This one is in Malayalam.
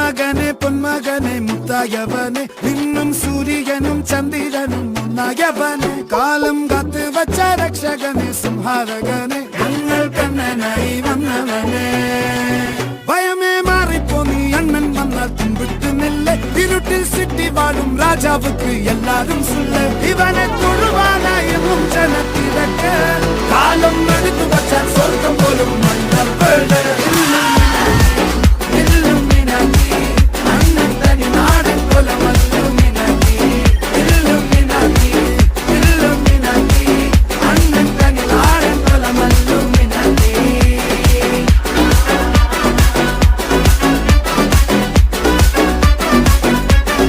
മകനെ പൊന്മകനെ മുത്തായവനെ ഇന്നും സൂര്യനും ചന്ദ്രനും ഒന്നായവനെ കാലം കാത്ത് വച്ച രക്ഷകനെ സംഹാരകനെ ഞങ്ങൾ കണ്ണനായി വന്നവനെ ഭയമേ മാറിപ്പോ നീ അണ്ണൻ വന്നാൽ തുമ്പിട്ട് നില്ല ഇരുട്ടിൽ സിറ്റി വാഴും രാജാവുക്ക് എല്ലാരും സുല്ല ഇവനെ തൊഴുവാനായെന്നും ജനത്തിരക്ക് കാലം എടുത്തു വച്ചാൽ സ്വർഗം പോലും മണ്ണ